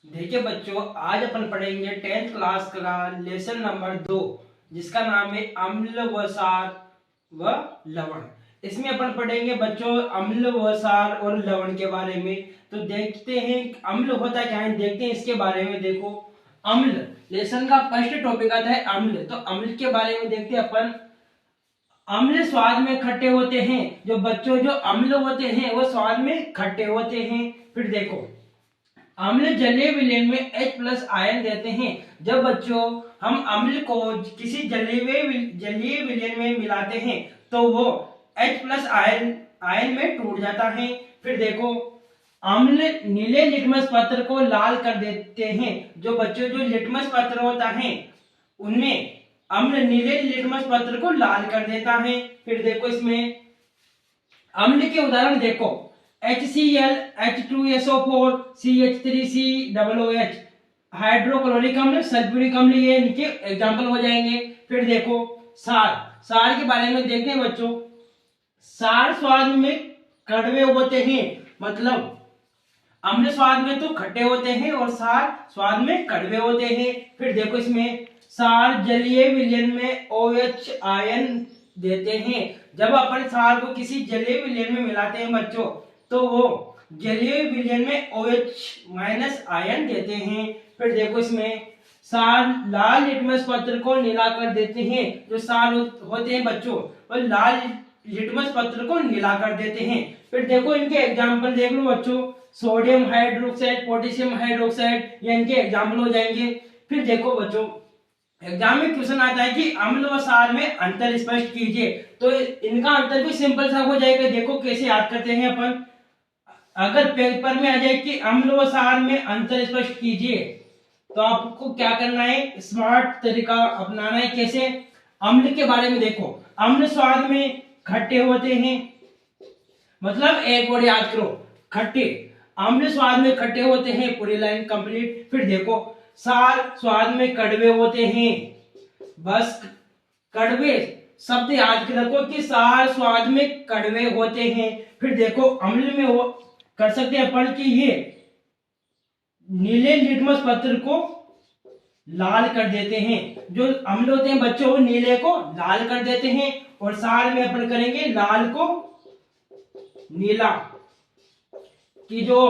देखिए बच्चों, आज अपन पढ़ेंगे 10th क्लास का लेसन नंबर 2, जिसका नाम है अम्ल व सार व लवण। इसमें अपन पढ़ेंगे बच्चों अम्ल व सार और लवण के बारे में। तो देखते हैं अम्ल होता क्या है, देखते हैं इसके बारे में। देखो, अम्ल लेसन का फर्स्ट टॉपिक आता है अम्ल। तो अम्ल के बारे में देखते हैं अपन। अम्ल स्वाद में खट्टे होते हैं। जो बच्चों जो अम्ल होते हैं वो स्वाद में खट्टे होते हैं। फिर देखो, अम्ल जलीय विलयन में H प्लस आयन देते हैं। जब बच्चों हम अम्ल को किसी जलीय विलयन में मिलाते हैं तो वो H प्लस आयन में टूट जाता है। फिर देखो, अम्ल नीले लिटमस पत्र को लाल कर देते हैं। जो बच्चों जो लिटमस पत्र होता है उनमें अम्ल नीले लिटमस पत्र को लाल कर देता है। फिर देखो, इसमें अम्ल के उदाहरण देखो, HCl, H2SO4, CH3COOH, हाइड्रोक्लोरिक अम्ल, सल्फ्यूरिक अम्ल, ये इनके एग्जाम्पल हो जाएंगे। फिर देखो, सार के बारे में देखते हैं बच्चों। सार स्वाद में कड़वे होते हैं, मतलब अम्ल स्वाद में तो खट्टे होते हैं और सार स्वाद में कड़वे होते हैं। फिर देखो, इसमें सार जलीय विलयन में OH आयन देते हैं। जब अपन सार को किसी जलीय विलयन में मिलाते हैं बच्चों तो वो जलीय विलयन में OH माइनस आयन देते हैं। फिर देखो, इसमें सार लाल लिटमस पत्र को नीला कर देते हैं। जो सार होते हैं बच्चों वो लाल लिटमस पत्र को नीला कर देते हैं। फिर देखो, इनके एग्जाम्पल देख लो बच्चों, सोडियम हाइड्रोक्साइड, पोटेशियम हाइड्रोक्साइड, ये इनके एग्जाम्पल हो जाएंगे। फिर देखो बच्चों, एग्जाम में क्वेश्चन आता है कि अम्ल व सार में अंतर स्पष्ट कीजिए। तो इनका अंतर भी सिंपल सा हो जाएगा। देखो कैसे याद करते हैं अपन। अगर पेपर में आ जाए कि अम्ल व सार में अंतर स्पष्ट कीजिए तो आपको क्या करना है, स्मार्ट तरीका अपनाना है। कैसे? अम्ल के बारे में देखो, अम्ल स्वाद में खट्टे होते हैं, मतलब एक वर्ड याद करो, खट्टे। अम्ल स्वाद में खट्टे होते हैं, पूरी लाइन कंप्लीट। फिर देखो, सार स्वाद में कड़वे होते हैं। बस कड़वे शब्द याद रखो कि सार स्वाद में कड़वे होते हैं। फिर देखो, अम्ल में वो कर सकते हैं अपन कि ये नीले लिटमस पत्र को लाल कर देते हैं। जो अम्ल होते हैं बच्चों वो नीले को लाल कर देते हैं, और सार में अपन करेंगे लाल को नीला। कि जो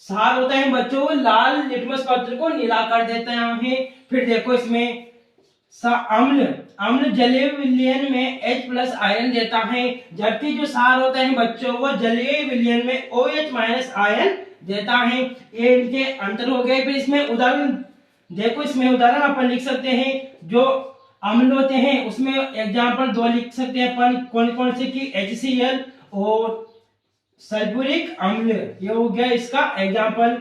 सार होता है बच्चों वो लाल लिटमस पत्र को नीला कर देते हैं। फिर देखो, इसमें अम्ल जलीय विलयन में H प्लस आयन देता है, जबकि जो सार होता है बच्चों वो जलीय विलयन में OH माइनस आयन देता है। ये इनके अंतर हो गए। फिर इसमें उदाहरण देखो, इसमें उदाहरण अपन लिख सकते हैं। जो अम्ल होते हैं उसमें एग्जाम्पल 2 लिख सकते हैं अपन। कौन कौन से कि HCl और सल्फ्यूरिक अम्ल, ये हो गया इसका एग्जाम्पल।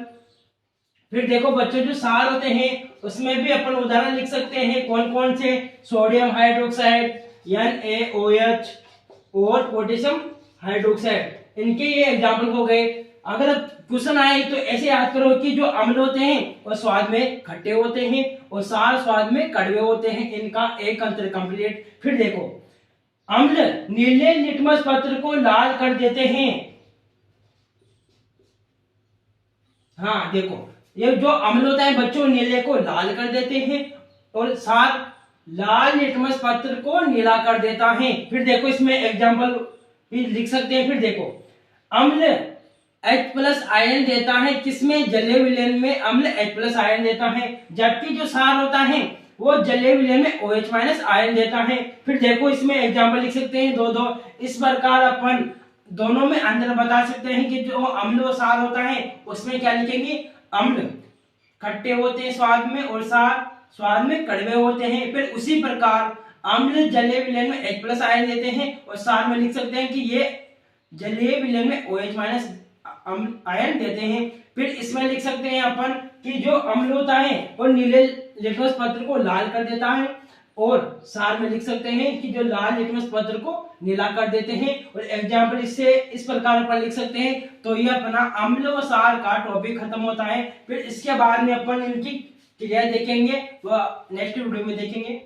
फिर देखो बच्चों, जो सार होते हैं उसमें भी अपन उदाहरण लिख सकते हैं। कौन कौन से? सोडियम हाइड्रोक्साइड NaOH और पोटेशियम हाइड्रोक्साइड, इनके ये एग्जाम्पल हो गए। अगर क्वेश्चन आए तो ऐसे याद करो कि जो अम्ल होते हैं वो स्वाद में खट्टे होते हैं और सार स्वाद में कड़वे होते हैं। इनका एक अंतर कंप्लीट। फिर देखो, अम्ल नीले लिटमस पत्र को लाल कर देते हैं। हाँ देखो, ये जो अम्ल होता है बच्चों नीले को लाल कर देते हैं और सार लाल लिटमस पत्र को नीला कर देता है। फिर देखो, इसमें एग्जाम्पल भी लिख सकते हैं। फिर देखो, अम्ल H प्लस आयन देता है, किसमें? जलीय विलयन में अम्ल H प्लस आयन देता है, जबकि जो सार होता है वो जलीय विलयन में OH माइनस आयन देता है। फिर देखो, इसमें एग्जाम्पल लिख सकते हैं 2-2। इस प्रकार अपन दोनों में अंतर बता सकते हैं कि जो अम्ल और सार होता है उसमें क्या लिखेंगे, अम्ल खट्टे होते हैं स्वाद में और सार स्वाद में कड़वे होते हैं। फिर उसी प्रकार अम्ल जलीय विलयन में H प्लस आयन देते हैं और सार में लिख सकते हैं कि ये जलीय विलयन में OH माइनस आयन देते हैं। फिर इसमें लिख सकते हैं अपन कि जो अम्ल होता है वो नीले लिटमस पत्र को लाल कर देता है, और सार में लिख सकते हैं कि जो लाल लिटमस पत्र को नीला कर देते हैं। और एग्जाम्पल इससे इस प्रकार पर लिख सकते हैं। तो ये अपना अम्ल व सार का टॉपिक खत्म होता है। फिर इसके बाद में अपन इनकी क्रिया देखेंगे, वह नेक्स्ट वीडियो में देखेंगे।